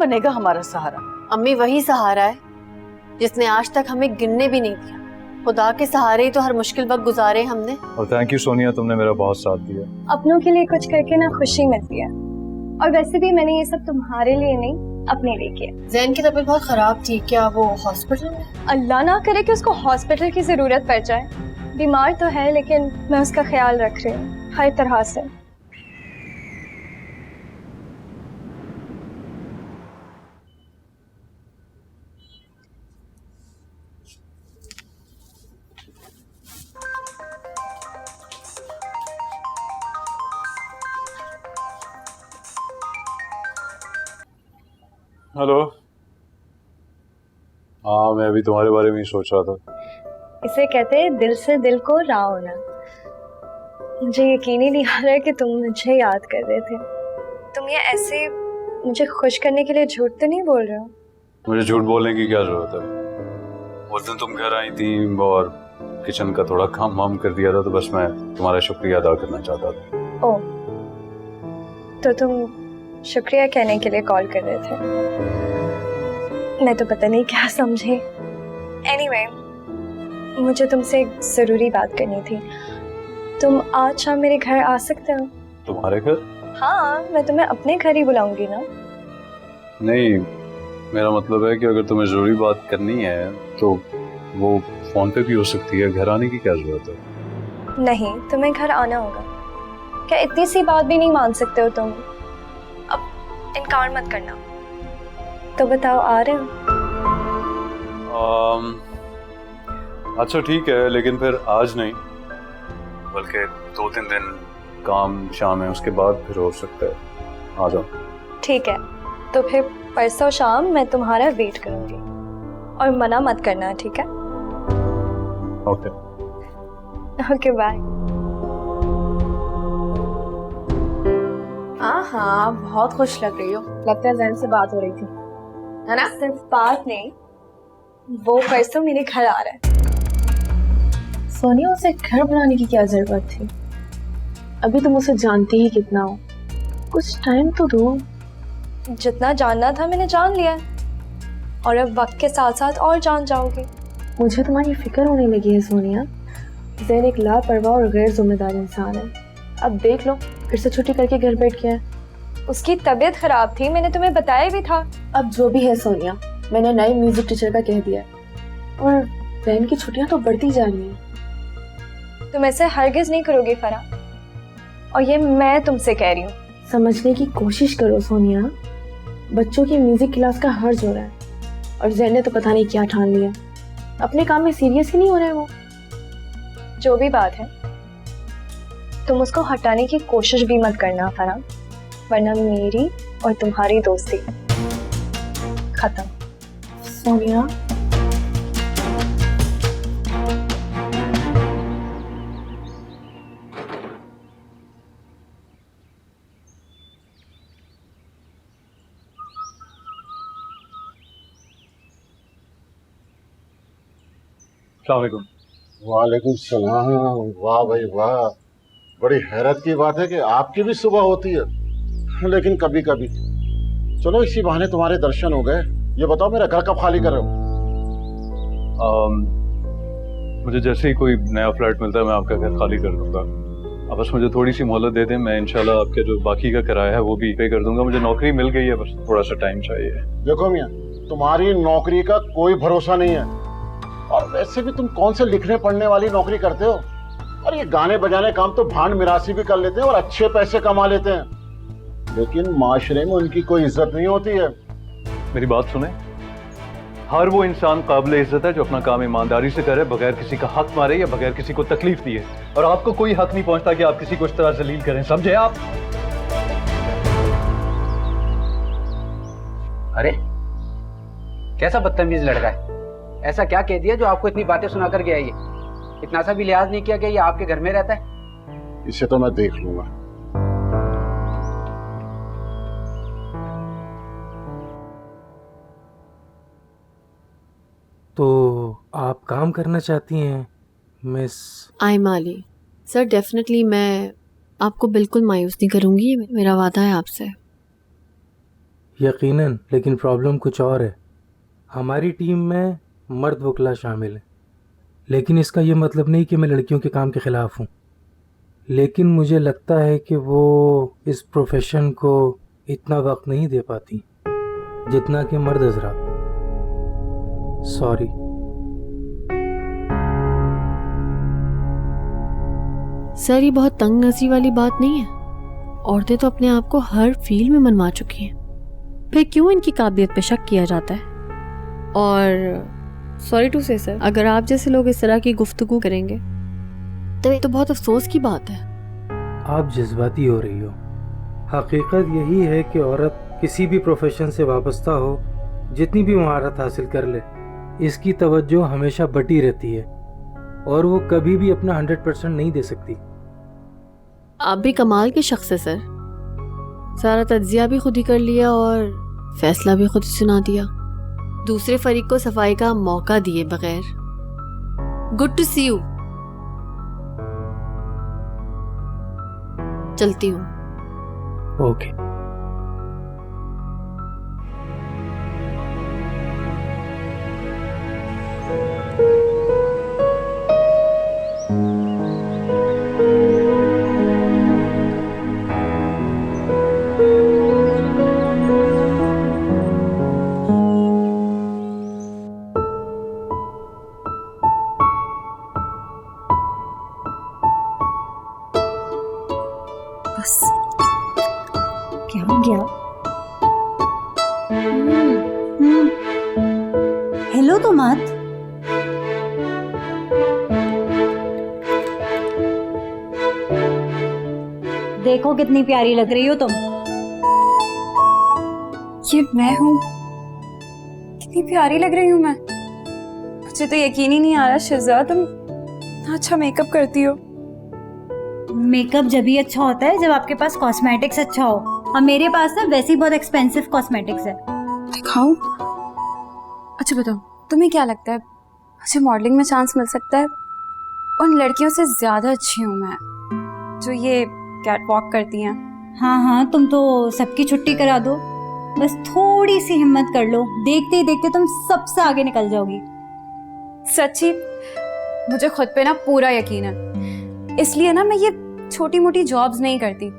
बनेगा हमारा सहारा? अम्मी वही सहारा है जिसने आज तक हमें गिनने भी नहीं दिया। खुदा के सहारे ही तो हर मुश्किल वक्त गुजारे हमने। और थैंक यू सोनिया, तुमने मेरा बहुत साथ दिया। अपनों के लिए कुछ करके ना खुशी मिलती है, और वैसे भी मैंने ये सब तुम्हारे लिए नहीं अपने लिए किया। जैन की तबीयत बहुत खराब थी, क्या वो हॉस्पिटल में? अल्लाह ना करे कि उसको हॉस्पिटल की जरूरत पड़ जाए। बीमार तो है लेकिन मैं उसका ख्याल रख रही हूँ हर तरह से। हेलो। हाँ, मैं अभी तुम्हारे बारे में ही सोच रहा था। इसे कहते हैं दिल से दिल को राह होना। मुझे यकीन ही नहीं आ रहा है कि तुम मुझे याद कर रहे थे। तुम ये ऐसे मुझे खुश करने के लिए झूठ तो नहीं बोल रहे हो? मुझे झूठ बोलने की क्या जरूरत है? उस दिन तुम घर आई थी और किचन का थोड़ा काम वाम कर दिया था, तो बस मैं तुम्हारा शुक्रिया अदा करना चाहता था। ओह, तो तुम शुक्रिया कहने के लिए कॉल कर रहे थे? मैं तो पता नहीं क्या समझे। एनीवे, मुझे तुमसे एक जरूरी बात करनी थी। तुम आज शाम मेरे घर आ सकते हो? तुम्हारे घर? हाँ, मैं तुम्हें अपने घर ही बुलाऊंगी ना। नहीं, मेरा मतलब है कि अगर तुम्हें जरूरी बात करनी है तो वो फोन पे भी हो सकती है। घर आने की क्या जरूरत है? नहीं, तुम्हें घर आना होगा। क्या इतनी सी बात भी नहीं मान सकते हो तुम? अब इनकार मत करना। तो बताओ, आ रहे हो? अच्छा ठीक है, लेकिन फिर आज नहीं, बल्कि 2-3 दिन काम शाम है, उसके बाद फिर हो सकता है। आ जाओ। ठीक है, तो फिर परसों शाम मैं तुम्हारा वेट करूंगी, और मना मत करना, ठीक है? ओके। Okay, bye. हाँ, बहुत खुश लग रही हो। लगता है जैन से बात हो रही थी, है ना? सिर्फ बात नहीं, वो परसों मेरे घर आ रहा है। सोनिया, उसे घर बनाने की क्या जरूरत थी? अभी तुम उसे जानती ही कितना हो, कुछ टाइम तो दो। जितना जानना था मैंने जान लिया, और अब वक्त के साथ साथ और जान जाओगे। मुझे तुम्हारी फिक्र होने लगी है सोनिया। जैन एक लापरवाह और गैर जिम्मेदार इंसान है। अब देख लो, फिर से छुट्टी करके घर बैठ गया है। उसकी तबीयत खराब थी, मैंने तुम्हें बताया भी था। अब जो भी है सोनिया, मैंने नए म्यूजिक टीचर का कह दिया, और जैन की छुट्टियां तो बढ़ती जा रही हैं। तुम ऐसे हरगिज नहीं करोगी फरा, और ये मैं तुमसे कह रही हूँ। समझने की कोशिश करो सोनिया, बच्चों की म्यूजिक क्लास का हर्ज हो रहा है, और जैन ने तो पता नहीं क्या ठान लिया। अपने काम में सीरियस ही नहीं हो रहे वो। जो भी बात है, तुम उसको हटाने की कोशिश भी मत करना फरा, वरना मेरी और तुम्हारी दोस्ती खत्म। सोनिया, वालेकुम सलाम। वाह भाई वाह, बड़ी हैरत की बात है कि आपकी भी सुबह होती है, लेकिन कभी कभी। चलो इसी बहाने तुम्हारे दर्शन हो गए। ये बताओ, मेरा घर कब खाली कर रहे हो? मुझे जैसे ही कोई नया फ्लैट मिलता है मैं आपका घर खाली कर दूंगा। अब बस मुझे थोड़ी सी मोहलत दे दें, मैं इंशाल्लाह आपके जो बाकी का किराया है वो भी पे कर दूंगा। मुझे नौकरी मिल गई है, बस थोड़ा सा टाइम चाहिए। देखो मियाँ, तुम्हारी नौकरी का कोई भरोसा नहीं है, और वैसे भी तुम कौन से लिखने पढ़ने वाली नौकरी करते हो? और ये गाने बजाने काम तो भांड मिरासी भी कर लेते हैं और अच्छे पैसे कमा लेते हैं, लेकिन माशरे में उनकी कोई इज्जत नहीं होती है। मेरी बात सुने, हर वो इंसान काबिल इज्जत है जो अपना काम ईमानदारी से करे, बगैर किसी का हक मारे या बगैर किसी को तकलीफ दिए। और आपको कोई हक नहीं पहुंचता कि आप किसी को इस तरह जलील करें, समझे आप? अरे कैसा बदतमीज लड़का है, ऐसा क्या कह दिया जो आपको इतनी बातें सुनाकर गया? ये इतना सा भी लिहाज नहीं किया कि ये आपके घर में रहता है? इसे तो मैं देख लूंगा। तो आप काम करना चाहती हैं miss? Aima Ali sir, definitely मैं आपको बिल्कुल मायूस नहीं करूंगी, मेरा वादा है आपसे। यकीनन, लेकिन प्रॉब्लम कुछ और है। हमारी टीम में मर्द वकला शामिल हैं, लेकिन इसका ये मतलब नहीं कि मैं लड़कियों के काम के ख़िलाफ़ हूँ। लेकिन मुझे लगता है कि वो इस प्रोफेशन को इतना वक्त नहीं दे पाती जितना कि मर्द हज़रात। सॉरी। सर, ये बहुत तंग नजरी वाली बात नहीं है। औरतें तो अपने आप को हर फील्ड में मनवा चुकी हैं, फिर क्यों इनकी काबिलियत पे शक किया जाता है? और सॉरी टू से सर, अगर आप जैसे लोग इस तरह की गुफ्तगू करेंगे तो ये तो बहुत अफसोस की बात है। आप जज्बाती हो रही हो। हकीकत यही है कि औरत किसी भी प्रोफेशन से वाबस्ता हो, जितनी भी महारत हासिल कर ले, इसकी तवज्जो हमेशा बटी रहती है और वो कभी भी अपना 100% नहीं दे सकती। आप भी कमाल के शख्स है सर। सारा तज्जिया भी खुद ही कर लिया और फैसला भी खुद ही सुना दिया, दूसरे फरीक को सफाई का मौका दिए बगैर। Good to see you. चलती हूँ। ओके। बस क्या हो गया? हेलो तो मत। देखो कितनी प्यारी लग रही हो तुम। ये मैं हूँ? कितनी प्यारी लग रही हूँ मैं। मुझे तो यकीन ही नहीं आ रहा शिजा, तुम इतना अच्छा मेकअप करती हो। मेकअप जब ही अच्छा होता है जब आपके पास कॉस्मेटिक्स अच्छा हो, और मेरे पास ना वैसे ही बहुत एक्सपेंसिव कॉस्मेटिक्स है। दिखाऊं? अच्छा बताओ, तुम्हें क्या लगता है मुझे मॉडलिंग में चांस मिल सकता है? उन लड़कियों से ज्यादा अच्छी हूँ मैं जो ये कैट वॉक करती हैं। हाँ हाँ, तुम तो सबकी छुट्टी करा दो, बस थोड़ी सी हिम्मत कर लो, देखते ही देखते तुम सबसे आगे निकल जाओगी। सच्ची मुझे खुद पे ना पूरा यकीन है, इसलिए ना मैं ये छोटी मोटी जॉब्स नहीं करती,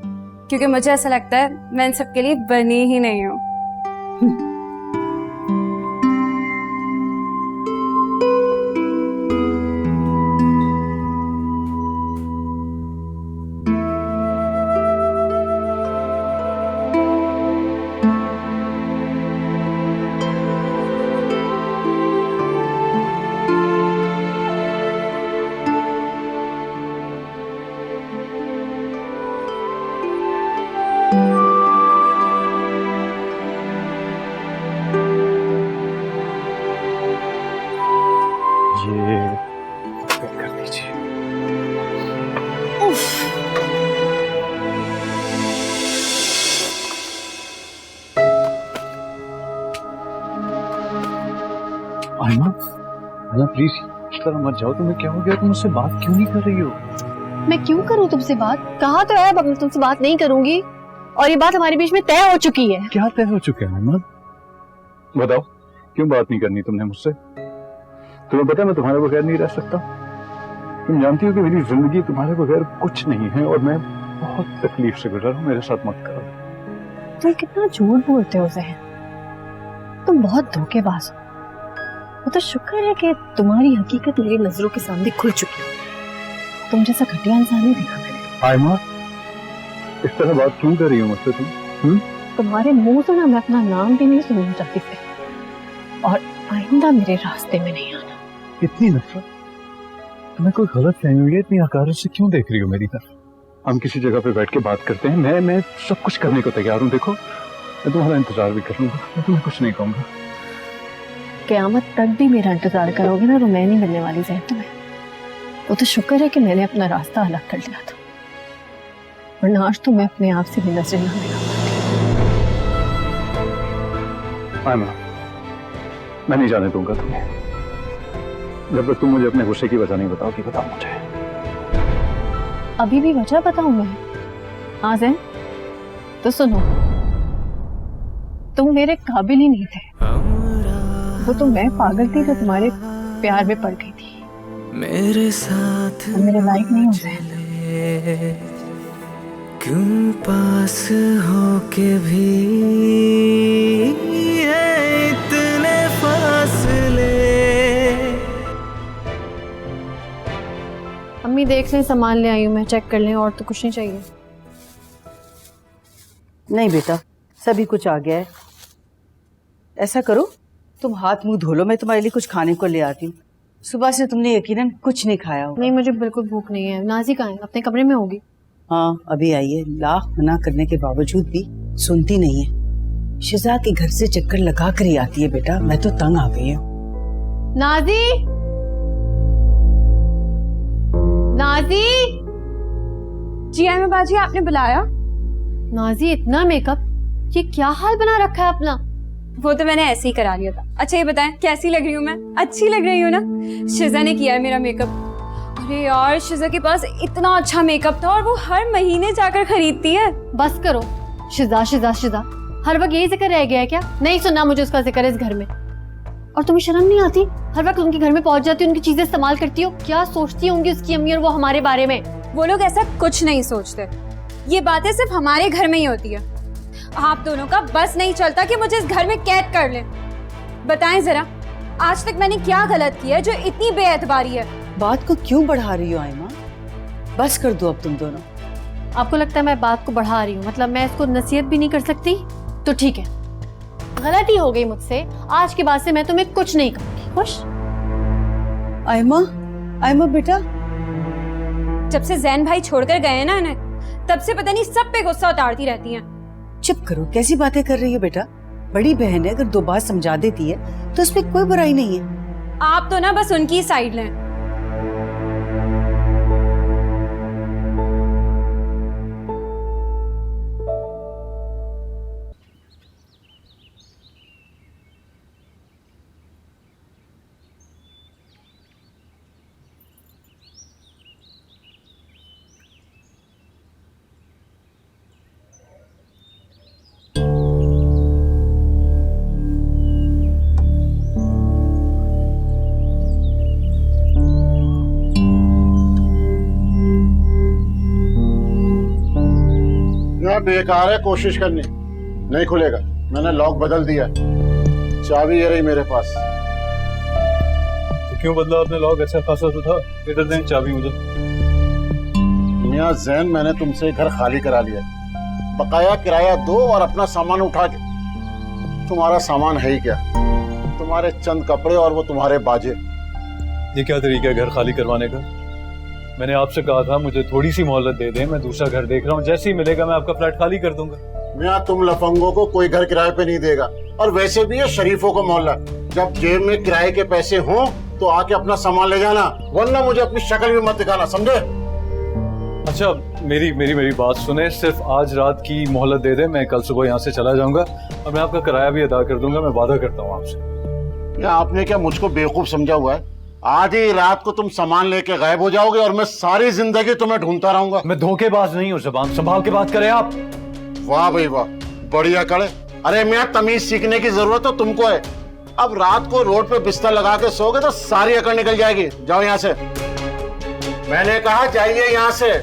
क्योंकि मुझे ऐसा लगता है मैं इन सब के लिए बनी ही नहीं हूँ। कर दीजिए। आयमा, प्लीज इस तरह मत जाओ। तुम्हें क्या हो गया? तुम मुझसे बात क्यों नहीं कर रही हो? मैं क्यों करूँ तुमसे बात? कहा तो है मैं तुमसे बात नहीं करूंगी, और ये बात हमारे बीच में तय हो चुकी है। क्या तय हो चुका है आयमा? बताओ, क्यों बात नहीं करनी तुमने मुझसे? तुम्हें पता है मैं तुम्हारे बगैर नहीं रह सकता। तुम जानती हो कि मेरी जिंदगी तुम्हारे बगैर कुछ नहीं है, और मैं बहुत तकलीफ से गुजर रहा हूँ। मेरे साथ मत करो। तुम कितना झूठ बोलते हो ज़हन, तुम बहुत धोखेबाज हो। वो तो शुक्र है कि तुम्हारी हकीकत मेरी नजरों के सामने खुल चुकी है। तुम जैसा घटिया इंसान नहीं देखा मैंने। आयमा, इस तरह बात क्यों कर रही हो मुझसे तुम? तुम्हारे मुंह से ना मैं अपना नाम भी नहीं सुनना चाहती थी, और आइंदा मेरे रास्ते में नहीं आना। इतनी नफरत? तुम्हें कोई गलत फहमी हुई है? इतनी हकारत से क्यों देख रही हो मेरी तरफ? हम किसी जगह पे बैठ के बात करते हैं। मैं सब कुछ करने को तैयार हूँ। देखो, मैं तुम्हारा इंतजार भी कर लूंगा। मैं तुम्हें कुछ नहीं कहूंगा। क़यामत तक भी मेरा इंतजार करोगे ना तो मैं नहीं मिलने वाली ज़हन तुम्हें। वो तो शुक्र है कि मैंने अपना रास्ता अलग कर लिया था, वरना आज तो मैं अपने आप से भी नजरें ना मिला पाती। आयमा, मैं नहीं जाने दूंगा तुम्हें जब तक तुम मुझे अपने गुस्से की वजह नहीं बताओगी। बताओ मुझे। अभी भी वजह बताऊं मैं? हाँ ज़ैन, तो सुनो। तुम मेरे काबिल ही नहीं थे। वो तो मैं पागल थी जो तुम्हारे प्यार में पड़ गई थी। मेरे साथ तुम मेरे लायक नहीं हो सकते। क्यों पास हो के भी है इतने फासले। अम्मी देख लें, सामान ले आई हूँ मैं, चेक कर लें, और तो कुछ नहीं चाहिए। नहीं बेटा, सभी कुछ आ गया है। ऐसा करो, तुम हाथ मुंह धो लो, मैं तुम्हारे लिए कुछ खाने को ले आती हूँ। सुबह से तुमने यकीनन कुछ नहीं खाया होगा। नहीं, मुझे बिल्कुल भूख नहीं है। नाजी कहाँ है? अपने कमरे में होगी। हाँ, अभी आई है। लाख मना करने के बावजूद भी सुनती नहीं है। शिजा के घर से चक्कर लगा कर ही आती है बेटा। मैं तो तंग आ गई हूँ। Nazi, Nazi. जी आयमा बाजी, आपने बुलाया? नाजी, इतना मेकअप, ये क्या हाल बना रखा है अपना? वो तो मैंने ऐसे ही करा लिया था। अच्छा ये बताएं, कैसी लग रही हूँ मैं? अच्छी लग रही हूँ ना? शिजा ने किया है मेरा मेकअप। अरे यार, शिजा के पास इतना अच्छा मेकअप था और वो हर महीने जाकर खरीदती है। बस करो, शिजा शिजा शिजा, हर वक्त यही जिक्र रह गया है क्या? नहीं सुनना मुझे उसका जिक्र इस घर में। और तुम्हें शर्म नहीं आती? हर वक्त उनके घर में पहुंच जाती हो, उनकी चीजें इस्तेमाल करती हो। क्या सोचती होंगी उसकी अम्मी और वो हमारे बारे में? वो लोग ऐसा कुछ नहीं सोचते। ये बातें सिर्फ हमारे घर में ही होती है। आप दोनों का बस नहीं चलता कि मुझे इस घर में कैद कर लें। बताएं जरा, आज तक मैंने क्या गलत किया है जो इतनी बेएतबारी है? बात को क्यों बढ़ा रही हो आयमा? बस कर दो अब तुम दोनों। आपको लगता है मैं बात को बढ़ा रही हूँ? मतलब मैं इसको नसीहत भी नहीं कर सकती? तो ठीक है, गलती हो गई मुझसे। आज के बाद से मैं तुम्हें कुछ नहीं कहूंगी। खुश? आयमा, आयमा बेटा। जब से जैन भाई छोड़कर गए ना इन्हें, तब से पता नहीं सब पे गुस्सा उतारती रहती हैं। चुप करो, कैसी बातें कर रही हो बेटा? बड़ी बहन है, अगर दो बात समझा देती है तो उसमें कोई बुराई नहीं है। आप तो ना बस उनकी साइड लें। बेकार है कोशिश करनी, नहीं खुलेगा। मैंने लॉक बदल दिया, चाबी ये रही मेरे पास। तो क्यों बदला आपने लॉक? अच्छा खासा तो था। इधर दें चाबी मुझे। मियां जैन, मैंने तुमसे घर खाली करा लिया, बकाया किराया दो और अपना सामान उठा के। तुम्हारा सामान है ही क्या? तुम्हारे चंद कपड़े और वो तुम्हारे बाजे। ये क्या तरीका है घर खाली करवाने का? मैंने आपसे कहा था मुझे थोड़ी सी मोहलत दे दें, मैं दूसरा घर देख रहा हूँ, जैसे ही मिलेगा मैं आपका फ्लैट खाली कर दूंगा। मियां, तुम लफंगों को कोई घर किराए पे नहीं देगा, और वैसे भी ये शरीफों का मोहल्ला। जब जेब में किराए के पैसे हों तो आके अपना सामान ले जाना, वरना मुझे अपनी शक्ल भी मत दिखाना, समझे? अच्छा, मेरी बात सुने। सिर्फ आज रात की मोहलत दे दें, मैं कल सुबह यहाँ से चला जाऊंगा और मैं आपका किराया भी अदा कर दूंगा। मैं वादा करता हूँ आपसे। या आपने क्या मुझको बेवकूफ समझा हुआ है? आज ही रात को तुम सामान लेके गायब हो जाओगे और मैं सारी जिंदगी तुम्हें ढूंढता रहूंगा। मैं धोखेबाज नहीं हूँ, ज़बान संभाल के बात करें आप। वाह भाई वाह, बढ़िया कड़े। अरे मियां, तमीज सीखने की जरूरत तो तुमको है। अब रात को रोड पे बिस्तर लगा के सोगे तो सारी अकड़ निकल जाएगी। जाओ यहाँ से, मैंने कहा जाइए यहाँ से।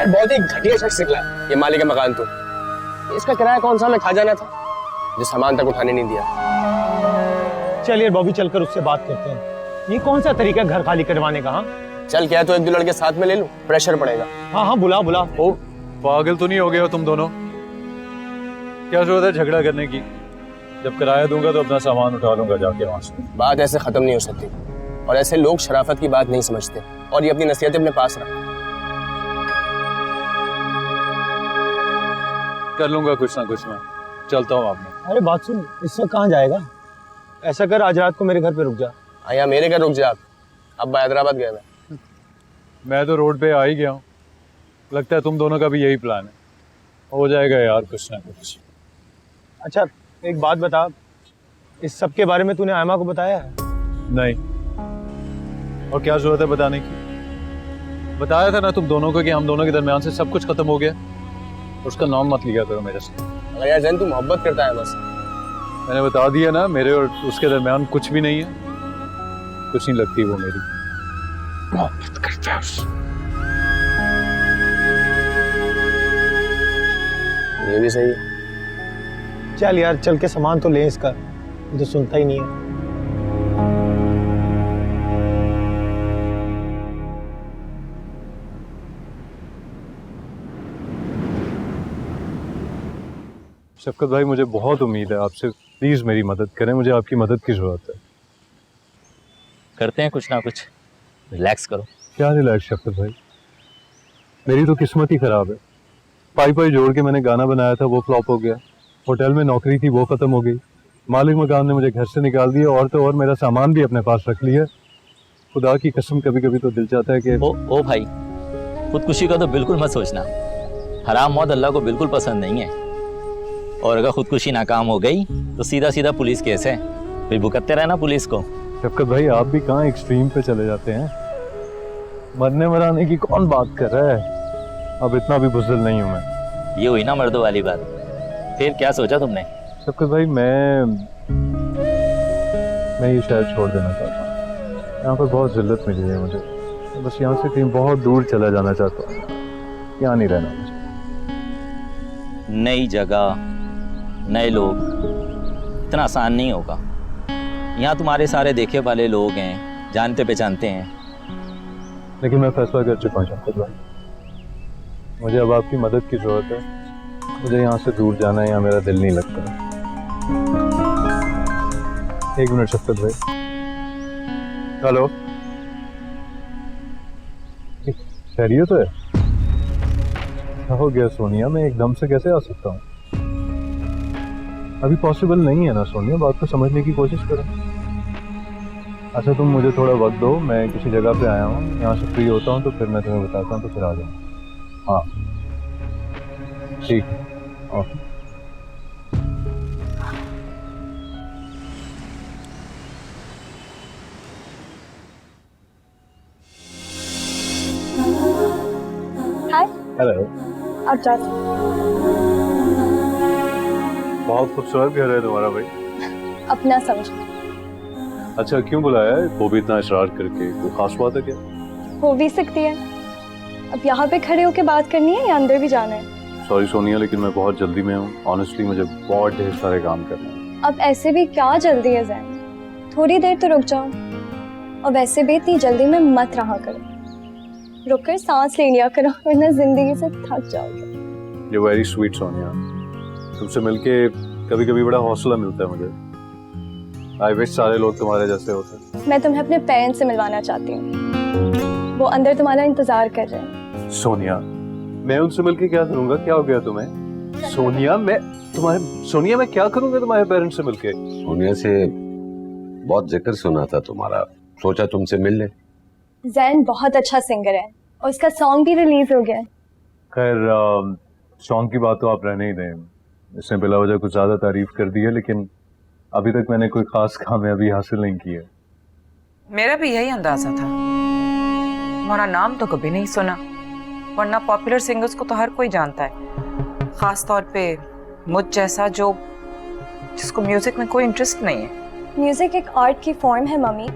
बहुत ही घटिया शख्स निकला ये मालिक का मकान। तो इसका किराया कौन सा हमें खा जाना था, जो सामान तक उठाने नहीं दिया। चलिए बॉबी, चलकर उससे बात करते हैं। ये कौन सा तरीका है घर खाली करवाने का? हाँ चल, क्या तो एक दो लड़के साथ में ले लूं, प्रेशर पड़ेगा। हाँ हाँ, बुला बुला। ओ, पागल तो नहीं हो गए हो तुम दोनों? क्या जरूरत है झगड़ा करने की? जब किराया दूंगा तो अपना सामान उठा लूंगा जाके वहां से। बात ऐसे खत्म नहीं हो सकती, और ऐसे लोग शराफत की बात नहीं समझते, और ये अपनी नसीहतें अपने पास रख। कर लूंगा कुछ ना कुछ मैं, चलता हूँ आपने। अरे बात सुन, इस वक्त कहाँ जाएगा? ऐसा कर, आज रात को मेरे घर पे रुक जा। यहाँ मेरे घर रुक जा, अब हैदराबाद गया मैं तो रोड पे आ ही गया हूँ। लगता है तुम दोनों का भी यही प्लान है। हो जाएगा यार कुछ ना कुछ। अच्छा एक बात बता, इस सब के बारे में तूने आयमा को बताया है? नहीं, और क्या जरूरत है बताने की? बताया था ना तुम दोनों को कि हम दोनों के दरमियान से सब कुछ खत्म हो गया। उसका नाम मत लिया करो मेरे से। अगर यार जैन तू मोहब्बत करता है बस। मैंने बता दिया ना, मेरे और उसके दरमियान कुछ भी नहीं है। कुछ नहीं लगती वो मेरी। मोहब्बत करता है उससे। ये भी सही है। चल यार, चल के सामान तो ले इसका, ये तो सुनता ही नहीं है। शफकत भाई, मुझे बहुत उम्मीद है आपसे। प्लीज मेरी मदद करें, मुझे आपकी मदद की जरूरत है। करते हैं कुछ ना कुछ, रिलैक्स करो। क्या रिलैक्स शफकत भाई, मेरी तो किस्मत ही खराब है। पाई जोड़ के मैंने गाना बनाया था, वो फ्लॉप हो गया। होटल में नौकरी थी, वो खत्म हो गई। मालिक मकान ने मुझे घर से निकाल दिया, और तो और मेरा सामान भी अपने पास रख लिया। खुदा की कसम, कभी कभी तो दिल चाहता है कि ओ भाई, खुदकुशी का तो बिल्कुल मत सोचना। हराम मौत अल्लाह को बिल्कुल पसंद नहीं है, और अगर खुदकुशी नाकाम हो गई तो सीधा सीधा पुलिस केस है, फिर भुगतते रहना पुलिस को। शफकत भाई, आप भी कहाँ एक्सट्रीम पे चले जाते हैं। मरने मराने की कौन बात कर रहा है? अब इतना भी बुज़दिल नहीं हूँ मैं। ये हुई ना मर्दों वाली बात। फिर क्या सोचा तुमने? शफकत भाई, मैं ये शायद छोड़ देना चाहता हूँ। यहाँ पर बहुत जिल्लत मिली है मुझे, बस यहाँ से कहीं बहुत दूर चला जाना चाहता हूँ। यहाँ नहीं रहना मुझे। नई जगह, नए लोग, इतना आसान नहीं होगा। यहाँ तुम्हारे सारे देखे वाले लोग हैं, जानते पहचानते हैं। लेकिन मैं फैसला कर चुका हूँ शफकत भाई, मुझे अब आपकी मदद की जरूरत है। मुझे यहाँ से दूर जाना है, यहाँ मेरा दिल नहीं लगता। एक मिनट शफकत भाई। हेलो, खैरियत है? क्या हो गया सोनिया, मैं एकदम से कैसे आ सकता हूँ? अभी पॉसिबल नहीं है ना सोनिया, बात को समझने की कोशिश करो। अच्छा तुम मुझे थोड़ा वक्त दो, मैं किसी जगह पे आया हूँ, यहाँ से फ्री होता हूँ तो फिर मैं तुम्हें बताता हूँ, तो फिर आ जाऊँ। हाँ ठीक है, ओके। हाय। हेलो। आप जा। बहुत खूबसूरत घर है तुम्हारा भाई। अपना समझो। अच्छा क्यों बुलाया है? वो भी इतना इशरार करके, कोई खास बात है क्या? हो भी सकती है। अब यहाँ पे खड़े होके बात करनी है या अंदर भी जाना है? सॉरी सोनिया, लेकिन मैं बहुत जल्दी में हूँ। ऑनेस्टली मुझे बहुत ढेर सारे काम करने हैं। अब ऐसे भी क्या जल्दी है जैन, थोड़ी देर तो रुक जाओ। और वैसे भी इतनी जल्दी में मत रहा करो, रुक कर सांस ले लिया करो, वरना जिंदगी से थक जाओगे। यू वेरी स्वीट सोनिया, तुमसे मिलके कभी कभी बड़ा हौसला मिलता है मुझे। आई विश सारे लोग तुम्हारे जैसे होते। मैं तुम्हें अपने पेरेंट्स से मिलवाना चाहती हूँ, वो अंदर तुम्हारा इंतजार कर रहे हैं। सोनिया, मैं उनसे मिलके क्या करूंगा? क्या हो गया तुम्हें? सोनिया, मैं क्या करूंगा तुम्हारे पेरेंट्स से मिलके? सोनिया से बहुत जिक्र सुना था तुम्हारा, सोचा तुमसे मिल ले। जैन बहुत अच्छा सिंगर है और उसका सॉन्ग भी रिलीज हो गया है। खैर सॉन्ग की बात तो आप रहने ही दें, इसने बिला वजह कुछ ज्यादा तारीफ कर दी है, लेकिन अभी तक मैंने कोई खास कामयाबी हासिल नहीं की है। मेरा भी यही अंदाजा था, तुम्हारा नाम तो कभी नहीं सुना, वरना पॉपुलर सिंगर्स को तो हर कोई जानता है, खास तौर पे मुझ जैसा जिसको म्यूजिक में कोई इंटरेस्ट नहीं है। म्यूजिक एक आर्ट की फॉर्म है मम्मी।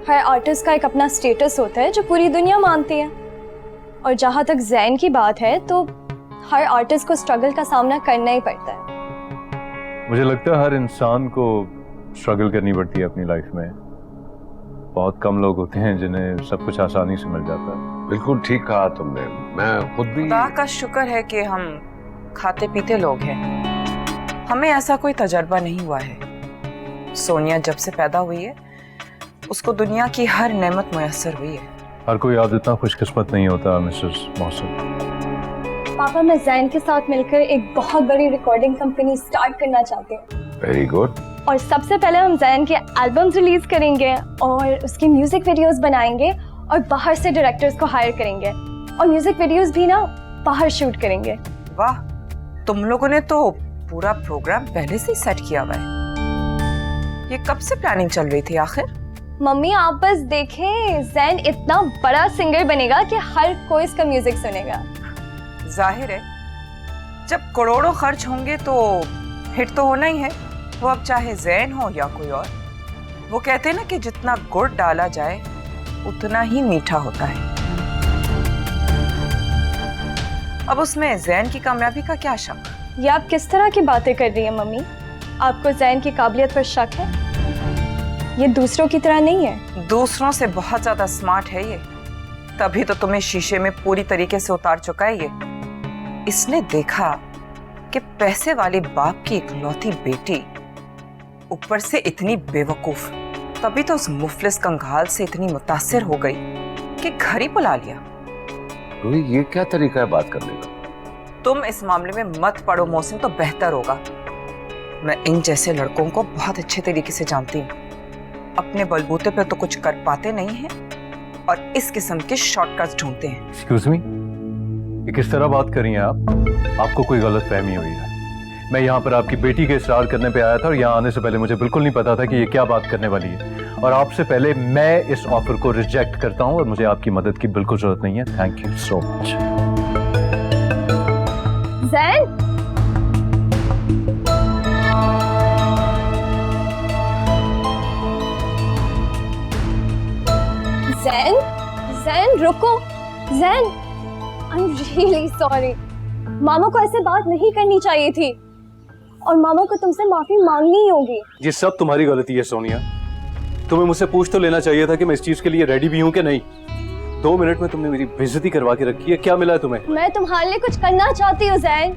हर आर्टिस्ट का एक अपना स्टेटस होता है जो पूरी दुनिया मानती है। और जहाँ तक जैन की बात है तो हर आर्टिस्ट को स्ट्रगल का सामना करना ही पड़ता है। मुझे लगता है हर इंसान को स्ट्रगल करनी पड़ती है अपनी लाइफ में। बहुत कम लोग होते हैं जिन्हें सब कुछ आसानी से मिल जाता है। बिल्कुल ठीक कहा तुमने, मैं खुद भी। खुदा का शुक्र है कि हम खाते पीते लोग हैं, हमें ऐसा कोई तजर्बा नहीं हुआ है। सोनिया जब से पैदा हुई है उसको दुनिया की हर नेमत मुयस्सर हुई है। हर कोई आज इतना खुशकिस्मत नहीं होता मिसेस मौसम। पापा, मैं जैन के साथ मिलकर एक बहुत बड़ी रिकॉर्डिंग कंपनी स्टार्ट करना चाहते हैं। Very good. और सबसे पहले हम जैन के एल्बम्स रिलीज करेंगे और उसकी म्यूजिक वीडियोस बनाएंगे और बाहर से डायरेक्टर्स को हायर करेंगे और म्यूजिक वीडियोस भी ना बाहर शूट करेंगे। वाह, तुम लोगों ने तो पूरा प्रोग्राम पहले से ही सेट किया हुआ है। ये कब से प्लानिंग चल रही थी आखिर? मम्मी, आप बस देखें, जैन इतना बड़ा सिंगर बनेगा कि हर कोई इसका म्यूजिक सुनेगा। जाहिर है, जब करोड़ों खर्च होंगे तो हिट तो होना ही है, वो अब चाहे जैन हो या कोई और। वो कहते हैं ना कि जितना गुड़ डाला जाए उतना ही मीठा होता है। अब उसमें जैन की कामयाबी का क्या शक? ये आप किस तरह की बातें कर रही हैं मम्मी? आपको जैन की काबिलियत पर शक है? ये दूसरों की तरह नहीं है। दूसरों से बहुत ज्यादा स्मार्ट है ये, तभी तो तुम्हें शीशे में पूरी तरीके से उतार चुका है ये। इसने देखा कि पैसे वाले बाप की इकलौती बेटी ऊपर से इतनी बेवकूफ, तभी तो उस मुफलिस कंगाल से इतनी मुतासिर हो गई कि घर ही बुला लिया। रूही, ये क्या तरीका है बात करने का? तुम इस मामले में मत पड़ो मौसम, तो बेहतर होगा। मैं इन जैसे लड़कों को बहुत अच्छे तरीके से जानती हूँ। अपने बलबूते पे तो कुछ कर पाते नहीं हैं और इस किस्म के शॉर्टकट्स ढूंढते हैं। एक्सक्यूज मी, ये किस तरह बात कर रही हैं आप? आपको कोई गलत फहमी हुई है। मैं यहाँ पर आपकी बेटी के इसरार करने पे आया था और यहाँ आने से पहले मुझे बिल्कुल नहीं पता था कि ये क्या बात करने वाली है। और आपसे पहले मैं इस ऑफर को रिजेक्ट करता हूँ और मुझे आपकी मदद की बिल्कुल जरूरत नहीं है। Thank you so much. Jain, Jain, Jain रुको। Jain, I am really sorry. मामा को ऐसे बात नहीं करनी चाहिए थी और मामा को तुमसे माफी मांगनी ही होगी। ये सब तुम्हारी गलती है सोनिया। तुम्हें मुझसे पूछ तो लेना चाहिए था कि मैं इस चीज के लिए रेडी भी हूँ कि नहीं। 2 मिनट में तुमने मेरी बेइज्जती करवा के रखी है। क्या मिला है तुम्हें? मैं तुम्हारे लिए कुछ करना चाहती हूँ जैन,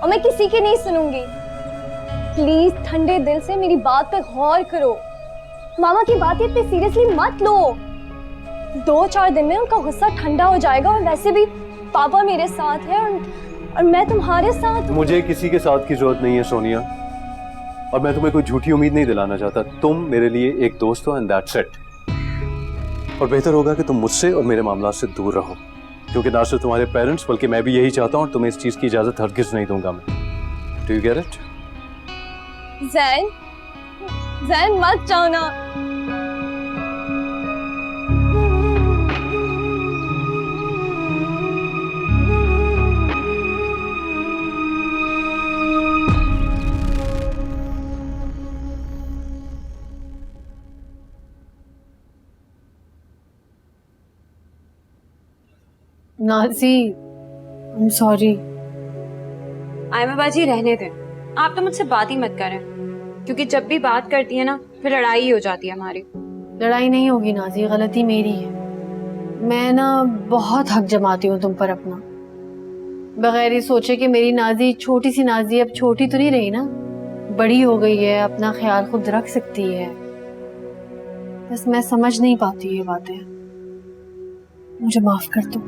और मैं किसी की नहीं सुनूंगी। प्लीज ठंडे दिल से मेरी बात पे गौर करो। मामा की बात इतनी सीरियसली मत लो। 2-4 दिन में उनका गुस्सा ठंडा हो जाएगा और वैसे भी पापा मेरे साथ है और मैं तुम्हारे साथ। मुझे किसी के साथ की जरूरत नहीं है सोनिया, और मैं तुम्हें कोई झूठी उम्मीद नहीं दिलाना चाहता। तुम मेरे लिए एक दोस्त हो एंड दैट्स इट। और बेहतर होगा कि तुम मुझसे और मेरे मामला से दूर रहो, क्योंकि ना सिर्फ तुम्हारे पेरेंट्स बल्कि मैं भी यही चाहता हूँ और तुम्हें इस चीज की इजाजत हरगिज नहीं दूंगा मैं। Do you get it? Jain, Jain मत जाओ ना। Nazi, I'm sorry। आयमा बाजी रहने दें, आप तो मुझसे बात ही मत करें, क्योंकि जब भी बात करती है ना फिर लड़ाई ही हो जाती है हमारी। लड़ाई नहीं होगी नाजी, गलती मेरी है। मैं ना बहुत हक जमाती हूँ तुम पर अपना, बगैर ये सोचे कि मेरी नाजी, छोटी सी नाजी अब छोटी तो नहीं रही ना, बड़ी हो गई है, अपना ख्याल खुद रख सकती है। बस मैं समझ नहीं पाती ये बातें, मुझे माफ कर दो।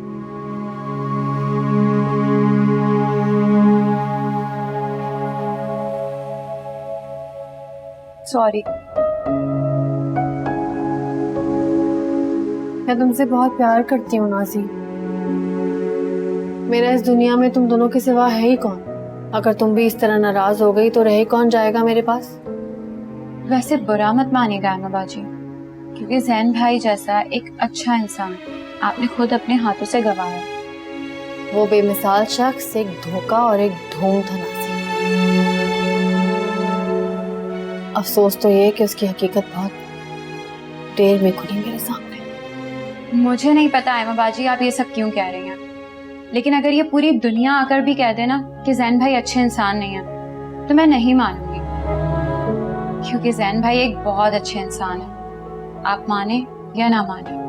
सॉरी। मैं तुमसे बहुत प्यार करती हूँ नाजी। मेरा इस दुनिया में तुम दोनों के सिवा है ही कौन? अगर तुम भी इस तरह नाराज हो गई तो रह कौन जाएगा मेरे पास? वैसे बुरा मत मानिएगा आयमा बाजी, क्योंकि जैन भाई जैसा एक अच्छा इंसान आपने खुद अपने हाथों से गंवाया। वो बेमिसाल शख्स एक धोखा और एक ढोंग था नाजी। अफसोस तो ये कि उसकी हकीकत बहुत देर में खुली मेरे सामने। मुझे नहीं पता आयमा बाजी आप ये सब क्यों कह रही हैं, लेकिन अगर ये पूरी दुनिया आकर भी कह देना कि जैन भाई अच्छे इंसान नहीं है तो मैं नहीं मानूंगी, क्योंकि जैन भाई एक बहुत अच्छे इंसान है, आप माने या ना माने।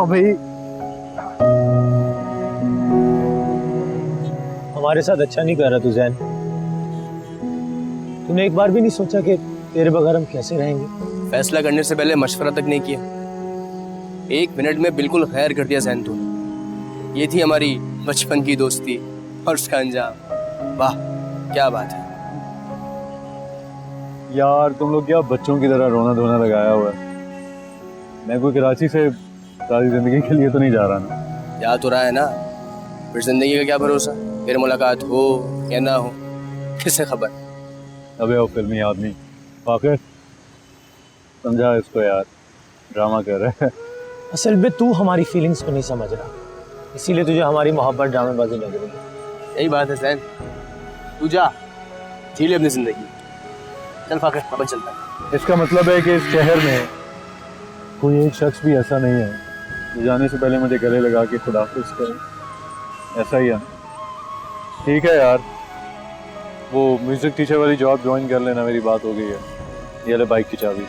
हाँ भाई, हमारे साथ अच्छा नहीं कर रहा तू जैन। तूने एक बार भी नहीं सोचा कि तेरे बगैर हम कैसे रहेंगे? फैसला करने से पहले मशवरा तक नहीं किया। 1 मिनट में बिल्कुल खैर कर दिया जैन तूने। ये थी हमारी बचपन की दोस्ती और उसका अंजाम। वाह क्या बात है यार, तुम लोग क्या बच्चों की तरह रोना धोना लगाया हुआ है। मैं कोई कराची से सारी जिंदगी के लिए तो नहीं जा रहा ना। याद तो रहा है ना, फिर जिंदगी का क्या भरोसा, फिर मुलाकात हो या ना हो, किसे खबर। अबे वो फिल्मी आदमी वाकई समझा इसको यार, ड्रामा कर रहा है। असल में तू हमारी फीलिंग्स को नहीं समझ रहा, इसीलिए तुझे हमारी मोहब्बत ड्रामेबाजी लग रही है। यही बात है सैन, तू जा जी ले अपनी जिंदगी। चल फाकर वापस चलता है। इसका मतलब है कि इस शहर में कोई एक शख्स भी ऐसा नहीं है जो जाने से पहले मुझे गले लगा के खुदाफिज करे। ऐसा ही है ना? ठीक है यार, वो म्यूजिक टीचर वाली जॉब ज्वाइन कर लेना, मेरी बात हो गई है। ये ले बाइक की चाबी।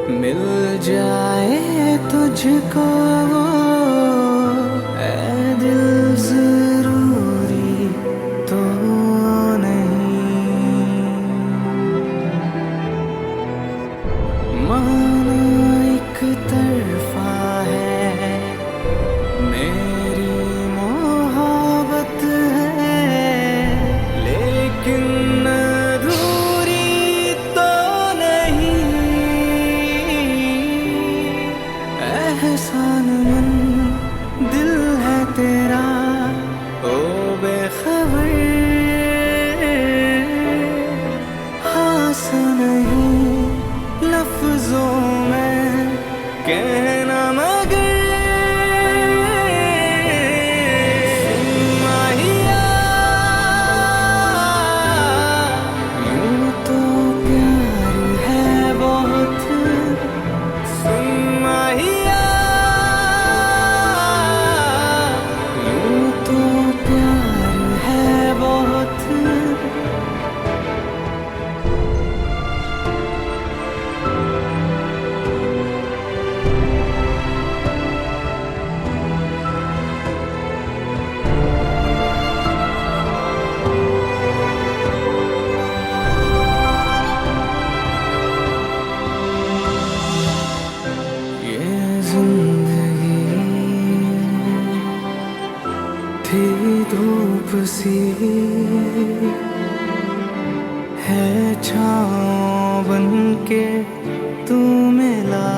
मिल जाए तुझको वो ऐ दिल जरूरी तो नहीं, माना एक तरफा है मेरी मोहब्बत है, लेकिन अधूरी तो नहीं। एहसान मन दिल है तेरा ओ बेखबर, हास नहीं लफ्जों में कहना मगर माहिया यूं तो प्यार है बहुत, माहिया यूं तो प्यार है बहुत। ये जिंदगी थी धूप सी है, छाँव बन के तू मिला,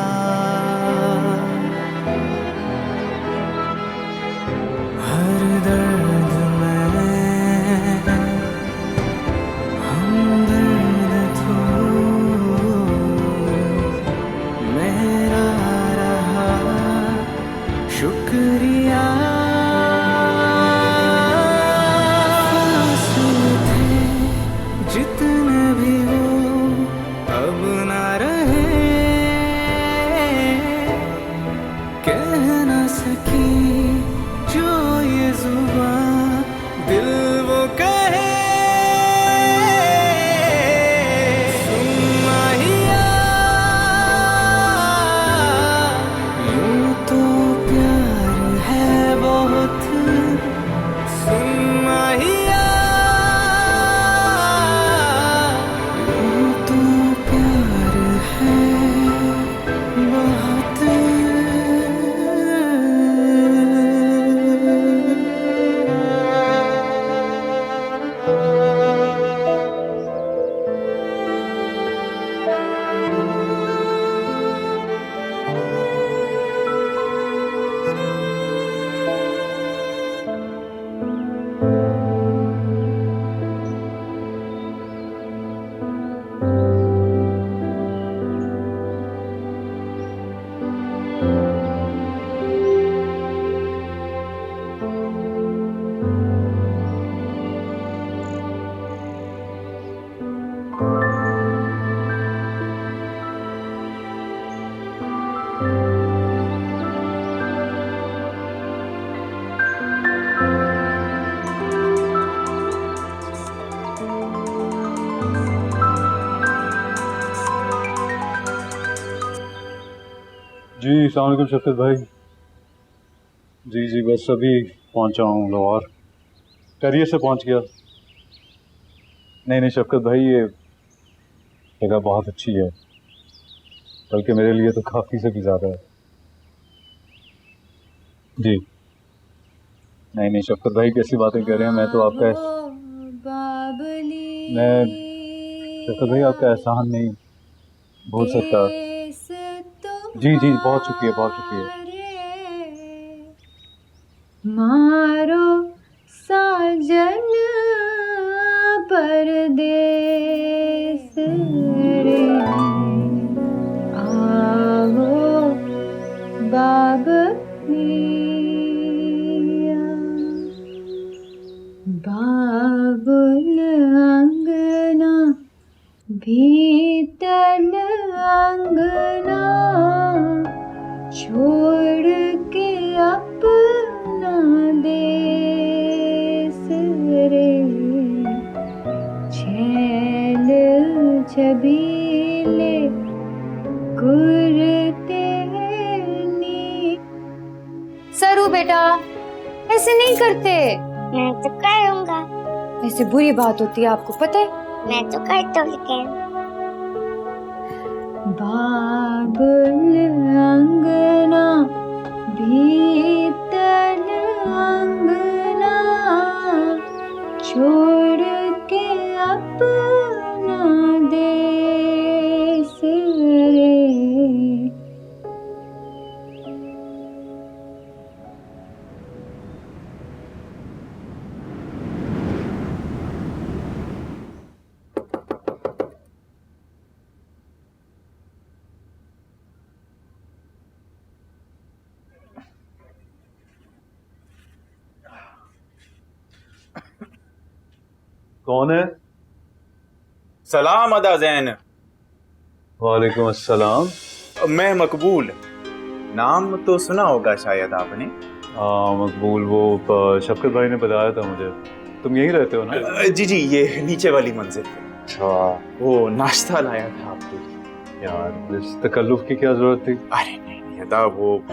हर दर्द में हमदर्द तू मेरा रहा शुक्रिया। फासले थे जितने भी वो अब ना रहे, कह ना सकी जो ये जुबान दिल वो कहे। सुन माहिया यूं तो प्यार है बहुत, सुन माहिया यूं तो प्यार है बहुत। जी अस्सलाम वालेकुम शफकत भाई। जी जी बस अभी पहुंचा हूँ लाहौर, खैरियत से पहुंच गया। नहीं नहीं शफकत भाई, ये जगह बहुत अच्छी है, बल्कि मेरे लिए तो काफ़ी से भी ज़्यादा है। जी नहीं नहीं शफकत भाई कैसी बातें कह रहे हैं, मैं तो आपका मैं शफकत भाई आपका एहसान नहीं भूल सकता। जी जी बहुत शुक्रिया बहुत शुक्रिया। मारो साजन परदेस रे आओ बाबलिया बाबुल अंगना भीतर अंगना छोड़ के अपना देश रे छैल छबीले कुर्ते नी। सरू बेटा ऐसे नहीं करते। मैं तो करूँगा। ऐसे बुरी बात होती है, आपको पता है। मैं तो करता हूँ लेकिन बाबुल अंगना भीतर अंगना छोड़ के अपना देश रे। कौन है? सलाम अदा जैन। वालेकुम अस्सलाम। मैं मकबूल, नाम तो सुना होगा शायद आपने। मकबूल, वो शफकत भाई ने बताया था मुझे। तुम यहीं रहते हो ना? जी जी, ये नीचे वाली मंजिल पे। अच्छा, वो नाश्ता लाया था आपके लिए। यार इस तकल्लुफ की क्या जरूरत थी? अरे नहीं अदा, वो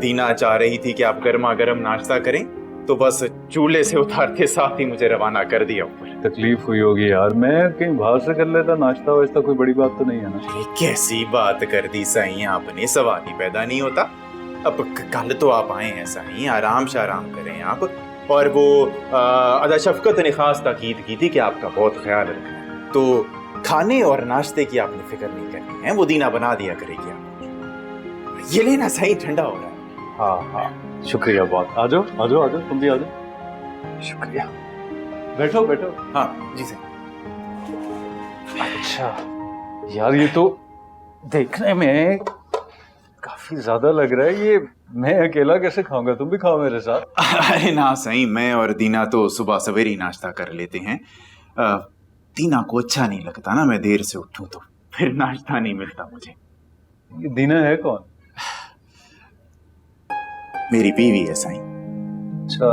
दीना चाह रही थी कि आप गर्मा गर्म नाश्ता करें, तो बस चूल्हे से उतारते साथ ही मुझे रवाना कर दिया ऊपर। तकलीफ हुई होगी यार, मैं कहीं बाहर से कर लेता नाश्ता वाश्ता, कोई बड़ी बात तो नहीं है ना? कैसी बात कर दी साईं आपने, सवाल ही पैदा नहीं होता। अब कल तो आप आए हैं साईं, आराम शाराम करें आप। और वो अदा शफकत ने खास ताकीद की थी कि आपका बहुत ख्याल रखना है, तो खाने और नाश्ते की आपने फिक्र नहीं करनी है, वो दीना बना दिया करेगी आप। ये लेना साईं, ठंडा हो रहा है। हाँ हाँ शुक्रिया बहुत। आ जाओ आ जाओ आ जाओ, तुम भी आ जाओ। शुक्रिया, बैठो बैठो। हाँ जी सर। अच्छा यार, ये तो देखने में काफी ज्यादा लग रहा है। ये मैं अकेला कैसे खाऊंगा, तुम भी खाओ मेरे साथ। अरे ना सही, मैं और दीना तो सुबह सवेरे ही नाश्ता कर लेते हैं। दीना को अच्छा नहीं लगता ना मैं देर से उठूं, तो फिर नाश्ता नहीं मिलता मुझे। ये दीना है कौन? मेरी बीवी है साईं। अच्छा,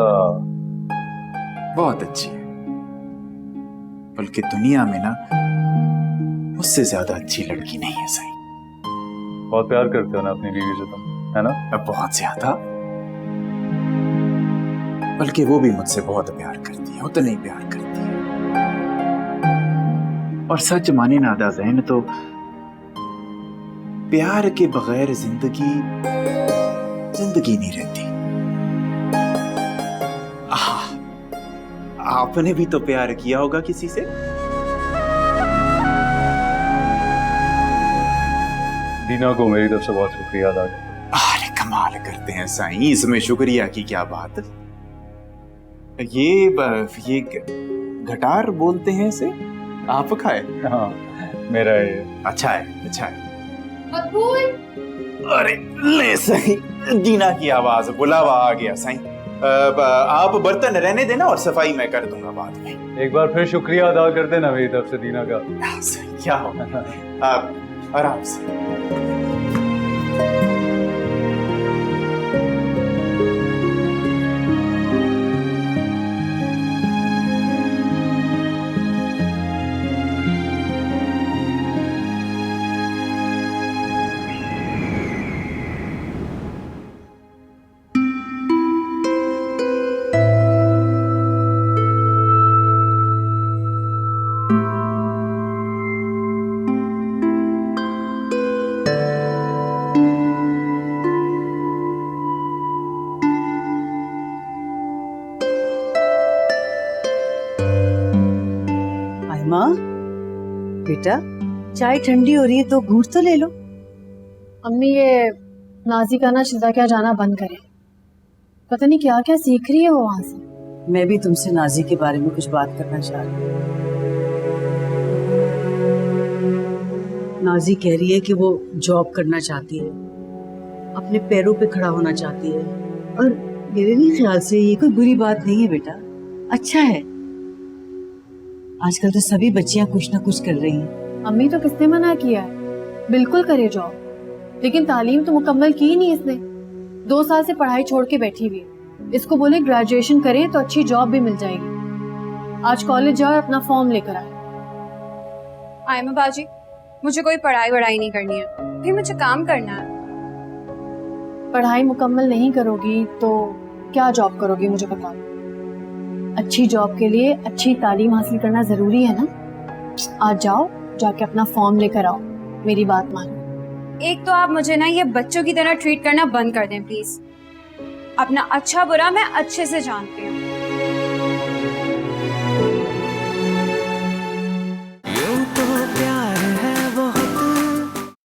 बहुत अच्छी है, बल्कि दुनिया में ना उससे ज्यादा अच्छी लड़की नहीं है साईं। बहुत प्यार करते हो ना अपनी बीवी से तुम, है ना? बहुत ज्यादा, बल्कि वो भी मुझसे बहुत प्यार करती है, उतना ही प्यार करती है। और सच माने ना अदा ज़ैन, तो प्यार के बगैर जिंदगी नहीं रहती। आपने भी तो प्यार किया होगा किसी से। दीना को मेरी तरफ से बहुत शुक्रिया अदा। अरे कमाल करते हैं साईं, इसमें शुक्रिया की क्या बात। ये घटार बोलते हैं इसे, आपका है? हाँ मेरा है। अच्छा है अच्छा है। अरे ले सही, दीना की आवाज, बुलावा आ गया साईं। आप बर्तन रहने देना और सफाई मैं कर दूंगा बाद में। एक बार फिर शुक्रिया अदा कर देना मेरी तरफ से दीना का। क्या हो, आप आराम से। आयमा बेटा, चाय ठंडी हो रही है तो घूंट तो ले लो। अम्मी ये नाजी का ना शिजा क्या जाना बंद करे, पता नहीं क्या क्या सीख रही है वो वहां से। मैं भी तुमसे नाजी के बारे में कुछ बात करना चाह रही हूँ। नाजी कह रही है कि वो जॉब करना चाहती है, अपने पैरों पे खड़ा होना चाहती है, और मेरे भी ख्याल से ये कोई बुरी बात नहीं है बेटा, अच्छा है। आजकल तो सभी बच्चियां कुछ ना कुछ कर रही हैं। अम्मी तो किसने मना किया है, बिल्कुल करे जॉब, लेकिन तालीम तो मुकम्मल की ही नहीं इसने, 2 साल से पढ़ाई छोड़ के बैठी हुई है। इसको बोले ग्रेजुएशन करे तो अच्छी जॉब भी मिल जाएगी। आज कॉलेज जाओ और अपना फॉर्म लेकर आए। आयमा बाजी, मुझे कोई पढ़ाई वढ़ाई नहीं करनी है, भी मुझे काम करना है। पढ़ाई मुकम्मल नहीं करोगी तो क्या जॉब करोगी मुझे बताओ। अच्छी जॉब के लिए अच्छी तालीम हासिल करना जरूरी है ना। आज जाओ, जाके अपना फॉर्म लेकर आओ, मेरी बात मानो। एक तो आप मुझे ना ये बच्चों की तरह ट्रीट करना बंद कर दें प्लीज। अपना अच्छा बुरा मैं अच्छे से जानती हूँ।